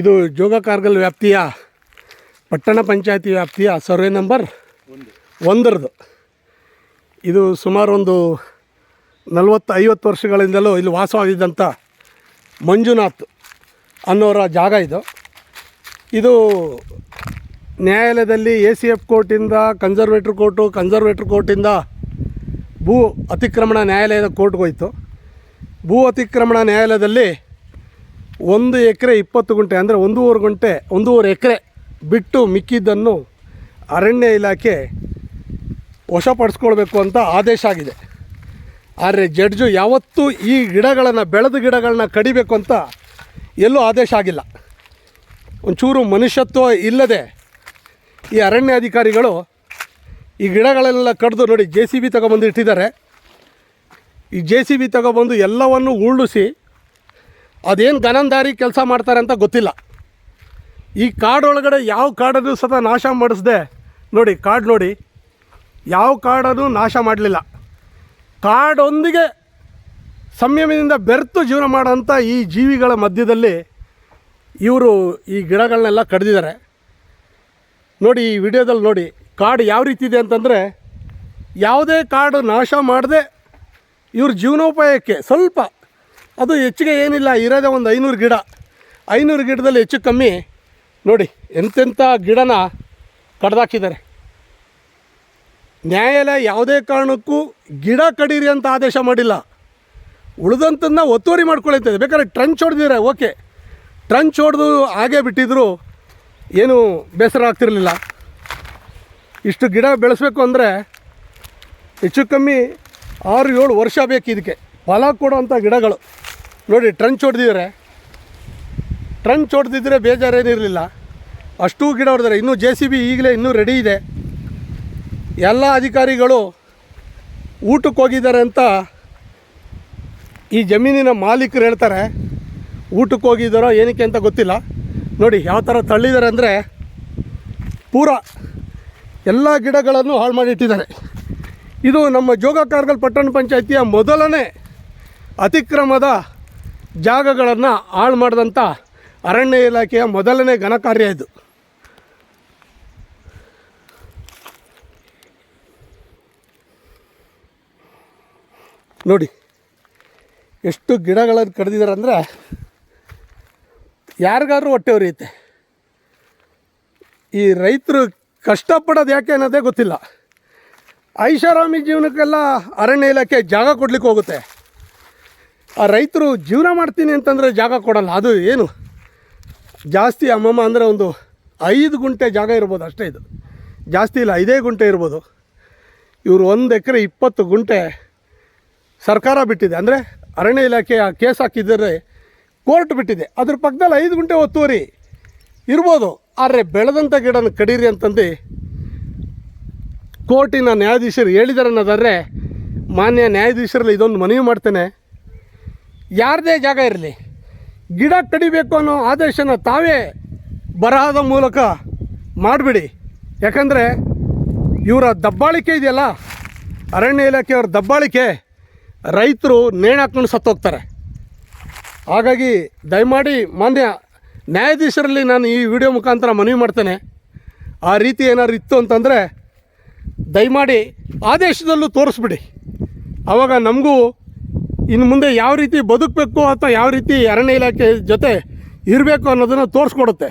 ಇದು ಜೋಗ ಕಾರ್ಗಲ್ ವ್ಯಾಪ್ತಿಯ ಪಟ್ಟಣ ಪಂಚಾಯತಿ ವ್ಯಾಪ್ತಿಯ ಸರ್ವೆ ನಂಬರ್ 1. ಇದು ಸುಮಾರು ಒಂದು 40-50 ವರ್ಷಗಳಿಂದಲೂ ಇಲ್ಲಿ ವಾಸವಾಗಿದ್ದಂಥ ಮಂಜುನಾಥ್ ಅನ್ನೋರ ಜಾಗ ಇದು ನ್ಯಾಯಾಲಯದಲ್ಲಿ ACF ಕೋರ್ಟಿಂದ ಕನ್ಸರ್ವೇಟ್ರ್ ಕೋರ್ಟಿಂದ ಭೂ ಅತಿಕ್ರಮಣ ನ್ಯಾಯಾಲಯದ ಕೋರ್ಟ್ಗೆ ಹೋಯಿತು. ಭೂ ಅತಿಕ್ರಮಣ ನ್ಯಾಯಾಲಯದಲ್ಲಿ 1 ಎಕರೆ 20 ಗುಂಟೆ ಅಂದರೆ 1.5 ಎಕರೆ ಬಿಟ್ಟು ಮಿಕ್ಕಿದ್ದನ್ನು ಅರಣ್ಯ ಇಲಾಖೆ ವಶಪಡಿಸ್ಕೊಳ್ಬೇಕು ಅಂತ ಆದೇಶ ಆಗಿದೆ. ಆದರೆ ಜಡ್ಜು ಯಾವತ್ತೂ ಈ ಬೆಳೆದ ಗಿಡಗಳನ್ನ ಕಡಿಬೇಕು ಅಂತ ಎಲ್ಲೂ ಆದೇಶ ಆಗಿಲ್ಲ. ಒಂಚೂರು ಮನುಷ್ಯತ್ವ ಇಲ್ಲದೆ ಈ ಅರಣ್ಯಾಧಿಕಾರಿಗಳು ಈ ಗಿಡಗಳೆಲ್ಲ ಕಡಿದು ನೋಡಿ JCB ತಗೊಬಂದು ಇಟ್ಟಿದ್ದಾರೆ. ಈ JCB ತಗೊಬಂದು ಎಲ್ಲವನ್ನು ಉರುಳಿಸಿ ಅದೇನು ಗನಂದಾರಿ ಕೆಲಸ ಮಾಡ್ತಾರೆ ಅಂತ ಗೊತ್ತಿಲ್ಲ. ಈ ಕಾಡೊಳಗಡೆ ಯಾವ ಕಾಡನ್ನು ಸಹ ನಾಶ ಮಾಡಿಸ್ದೆ ನೋಡಿ, ಕಾಡು ನೋಡಿ, ಯಾವ ಕಾಡನ್ನು ನಾಶ ಮಾಡಲಿಲ್ಲ. ಕಾಡೊಂದಿಗೆ ಸಂಯಮದಿಂದ ಬೆರೆತು ಜೀವನ ಮಾಡೋಂಥ ಈ ಜೀವಿಗಳ ಮಧ್ಯದಲ್ಲಿ ಇವರು ಈ ಗಿಡಗಳನ್ನೆಲ್ಲ ಕಡಿದಿದ್ದಾರೆ. ನೋಡಿ, ಈ ವಿಡಿಯೋದಲ್ಲಿ ನೋಡಿ ಕಾಡು ಯಾವ ರೀತಿ ಇದೆ ಅಂತಂದರೆ, ಯಾವುದೇ ಕಾಡು ನಾಶ ಮಾಡದೆ ಇವ್ರ ಜೀವನೋಪಾಯಕ್ಕೆ ಸ್ವಲ್ಪ, ಅದು ಹೆಚ್ಚಿಗೆ ಏನಿಲ್ಲ, ಇರೋದೇ ಒಂದು 500 ಗಿಡದಲ್ಲಿ ಹೆಚ್ಚು ಕಮ್ಮಿ ನೋಡಿ ಎಂತೆಂಥ ಗಿಡನ ಕಡ್ದಾಕಿದ್ದಾರೆ. ನ್ಯಾಯಾಲಯ ಯಾವುದೇ ಕಾರಣಕ್ಕೂ ಗಿಡ ಕಡೀರಿ ಅಂತ ಆದೇಶ ಮಾಡಿಲ್ಲ. ಉಳಿದಂಥದ್ದನ್ನ ಒತ್ತುವರಿ ಮಾಡ್ಕೊಳ್ತದೆ. ಬೇಕಾದ್ರೆ ಟ್ರಂಚ್ ಹೊಡೆದಿದ್ರೆ ಓಕೆ, ಟ್ರಂಚ್ ಹೊಡೆದು ಹಾಗೆ ಬಿಟ್ಟಿದ್ರು ಏನೂ ಬೇಸರ ಆಗ್ತಿರಲಿಲ್ಲ. ಇಷ್ಟು ಗಿಡ ಬೆಳೆಸಬೇಕು ಅಂದರೆ ಹೆಚ್ಚು ಕಮ್ಮಿ 6-7 ವರ್ಷ ಬೇಕು ಇದಕ್ಕೆ ಫಲ ಕೊಡುವಂಥ ಗಿಡಗಳು. ನೋಡಿ, ಟ್ರಂಚ್ ಹೊಡೆದಿದ್ರೆ ಬೇಜಾರೇನಿರಲಿಲ್ಲ. ಅಷ್ಟೂ ಗಿಡ ಹೊಡೆದಿದ್ದಾರೆ. ಇನ್ನೂ JCB ಈಗಲೇ ಇನ್ನೂ ರೆಡಿ ಇದೆ. ಎಲ್ಲ ಅಧಿಕಾರಿಗಳು ಊಟಕ್ಕೆ ಹೋಗಿದ್ದಾರೆ ಅಂತ ಈ ಜಮೀನಿನ ಮಾಲೀಕರು ಹೇಳ್ತಾರೆ. ಊಟಕ್ಕೆ ಹೋಗಿದ್ದಾರೋ ಏನಕ್ಕೆ ಅಂತ ಗೊತ್ತಿಲ್ಲ. ನೋಡಿ ಯಾವ ಥರ ತಳ್ಳಿದ್ದಾರೆ ಅಂದರೆ ಪೂರ ಎಲ್ಲ ಗಿಡಗಳನ್ನು ಹಾಳು ಮಾಡಿಟ್ಟಿದ್ದಾರೆ. ಇದು ನಮ್ಮ ಜೋಗ ಕಾರ್ಗಲ್ ಪಟ್ಟಣ ಪಂಚಾಯತಿಯ ಮೊದಲನೇ ಅತಿಕ್ರಮದ ಜಾಗಗಳನ್ನು ಹಾಳು ಮಾಡಿದಂಥ ಅರಣ್ಯ ಇಲಾಖೆಯ ಮೊದಲನೇ ಘನಕಾರ್ಯ ಇದು. ನೋಡಿ ಎಷ್ಟು ಗಿಡಗಳನ್ನು ಕಡಿದಿದ್ದಾರೆ ಅಂದರೆ ಯಾರಿಗಾದ್ರೂ ಹೊಟ್ಟೆ ಉರಿಯುತ್ತೆ. ಈ ರೈತರು ಕಷ್ಟಪಡೋದು ಯಾಕೆ ಅನ್ನೋದೇ ಗೊತ್ತಿಲ್ಲ. ಐಷಾರಾಮಿ ಜೀವನಕ್ಕೆಲ್ಲ ಅರಣ್ಯ ಇಲಾಖೆ ಜಾಗ ಕೊಡ್ಲಿಕ್ಕೆ ಹೋಗುತ್ತೆ. ಆ ರೈತರು ಜೀವನ ಮಾಡ್ತೀನಿ ಅಂತಂದರೆ ಜಾಗ ಕೊಡಲ್ಲ. ಅದು ಏನು ಜಾಸ್ತಿ ಅಮ್ಮಮ್ಮ ಅಂದರೆ ಒಂದು 5 ಗುಂಟೆ ಜಾಗ ಇರ್ಬೋದು ಅಷ್ಟೇ. ಇದು ಜಾಸ್ತಿ ಇಲ್ಲ, 5 ಗುಂಟೆ ಇರ್ಬೋದು. ಇವರು 1 ಎಕರೆ 20 ಗುಂಟೆ ಸರ್ಕಾರ ಬಿಟ್ಟಿದೆ. ಅಂದರೆ ಅರಣ್ಯ ಇಲಾಖೆಯ ಕೇಸ್ ಹಾಕಿದರೆ ಕೋರ್ಟ್ ಬಿಟ್ಟಿದೆ. ಅದ್ರ ಪಕ್ಕದಲ್ಲಿ 5 ಗುಂಟೆ ಒತ್ತುವರಿ ಇರ್ಬೋದು. ಆದರೆ ಬೆಳೆದಂಥ ಗಿಡನ ಕಡೀರಿ ಅಂತಂದು ಕೋರ್ಟಿನ ನ್ಯಾಯಾಧೀಶರು ಹೇಳಿದ್ದಾರೆ ಅನ್ನೋದಾದರೆ, ಮಾನ್ಯ ನ್ಯಾಯಾಧೀಶರಲ್ಲಿ ಇದೊಂದು ಮನವಿ ಮಾಡ್ತೇನೆ. ಯಾರದೇ ಜಾಗ ಇರಲಿ, ಗಿಡ ಕಡಿಬೇಕು ಅನ್ನೋ ಆದೇಶನ ತಾವೇ ಬರಹದ ಮೂಲಕ ಮಾಡಿಬಿಡಿ. ಯಾಕಂದರೆ ಇವರ ದಬ್ಬಾಳಿಕೆ ಇದೆಯಲ್ಲ, ಅರಣ್ಯ ಇಲಾಖೆಯವ್ರ ದಬ್ಬಾಳಿಕೆ, ರೈತರು ನೇಣು ಹಾಕ್ಕೊಂಡು ಸತ್ತೋಗ್ತಾರೆ. ಹಾಗಾಗಿ ದಯಮಾಡಿ ಮಾನ್ಯ ನ್ಯಾಯಾಧೀಶರಲ್ಲಿ ನಾನು ಈ ವಿಡಿಯೋ ಮುಖಾಂತರ ಮನವಿ ಮಾಡ್ತೇನೆ. ಆ ರೀತಿ ಏನಾದ್ರು ಇತ್ತು ಅಂತಂದರೆ ದಯಮಾಡಿ ಆದೇಶದಲ್ಲೂ ತೋರಿಸ್ಬಿಡಿ. ಆವಾಗ ನಮಗೂ ಇನ್ನು ಮುಂದೆ ಯಾವ ರೀತಿ ಬದುಕಬೇಕು ಅಥವಾ ಯಾವ ರೀತಿ ಅರಣ್ಯ ಇಲಾಖೆ ಜೊತೆ ಇರಬೇಕು ಅನ್ನೋದನ್ನು ತೋರಿಸ್ಕೊಡುತ್ತೆ.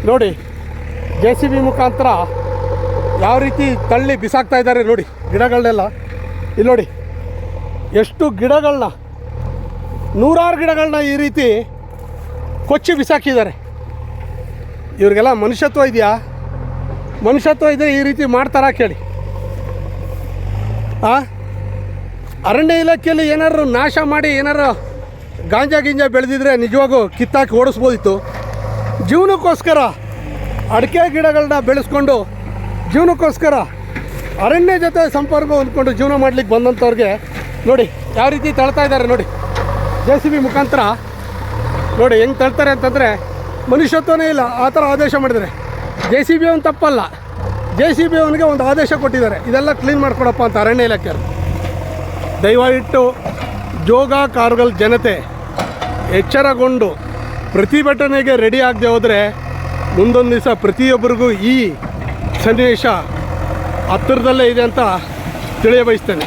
ನೋಡಿ JCB ಮುಖಾಂತರ ಯಾವ ರೀತಿ ತಳ್ಳಿ ಬಿಸಾಕ್ತಾ ಇದ್ದಾರೆ ನೋಡಿ ಗಿಡಗಳನ್ನೆಲ್ಲ. ಇಲ್ಲಿ ನೋಡಿ ಎಷ್ಟು ಗಿಡಗಳನ್ನ, 100 ಗಿಡಗಳನ್ನ ಈ ರೀತಿ ಕೊಚ್ಚಿ ಬಿಸಾಕಿದ್ದಾರೆ. ಇವ್ರಿಗೆಲ್ಲ ಮನುಷ್ಯತ್ವ ಇದೆಯಾ? ಮನುಷ್ಯತ್ವ ಇದ್ದರೆ ಈ ರೀತಿ ಮಾಡ್ತಾರಾ ಕೇಳಿ? ಅರಣ್ಯ ಇಲಾಖೆಯಲ್ಲಿ ಏನಾದ್ರು ನಾಶ ಮಾಡಿ ಏನಾರು ಗಾಂಜಾ ಬೆಳೆದಿದ್ರೆ ನಿಜವಾಗೂ ಕಿತ್ತಾಕಿ ಓಡಿಸ್ಬೋದಿತ್ತು. ಜೀವನಕ್ಕೋಸ್ಕರ ಅಡಿಕೆ ಗಿಡಗಳನ್ನ ಬೆಳೆಸ್ಕೊಂಡು ಜೀವನಕ್ಕೋಸ್ಕರ ಅರಣ್ಯ ಜೊತೆ ಸಂಪರ್ಕ ಹೊಂದ್ಕೊಂಡು ಜೀವನ ಮಾಡ್ಲಿಕ್ಕೆ ಬಂದಂಥವ್ರಿಗೆ ನೋಡಿ ಯಾವ ರೀತಿ ತಳ್ತಾ ಇದ್ದಾರೆ ನೋಡಿ. JCB ಮುಖಾಂತರ ನೋಡಿ ಹೆಂಗೆ ತಳ್ತಾರೆ ಅಂತಂದರೆ ಮನುಷ್ಯತ್ವನೇ ಇಲ್ಲ, ಆ ಥರ ಆದೇಶ ಮಾಡಿದ್ದಾರೆ. JCB ಅವನು ತಪ್ಪಲ್ಲ, JCB ಅವನಿಗೆ ಒಂದು ಆದೇಶ ಕೊಟ್ಟಿದ್ದಾರೆ, ಇದೆಲ್ಲ ಕ್ಲೀನ್ ಮಾಡ್ಕೊಡಪ್ಪ ಅಂತ ಅರಣ್ಯ ಇಲಾಖೆಯವರು. ದಯವಿಟ್ಟು ಜೋಗ ಕಾರ್ಗಲ್ ಜನತೆ ಎಚ್ಚರಗೊಂಡು ಪ್ರತಿಭಟನೆಗೆ ರೆಡಿ ಆಗದೆ ಹೋದರೆ ಮುಂದೊಂದು ದಿವಸ ಪ್ರತಿಯೊಬ್ಬರಿಗೂ ಈ ಸನ್ನಿವೇಶ ಹತ್ತಿರದಲ್ಲೇ ಇದೆ ಅಂತ ತಿಳಿಯಬಯಸ್ತೇನೆ.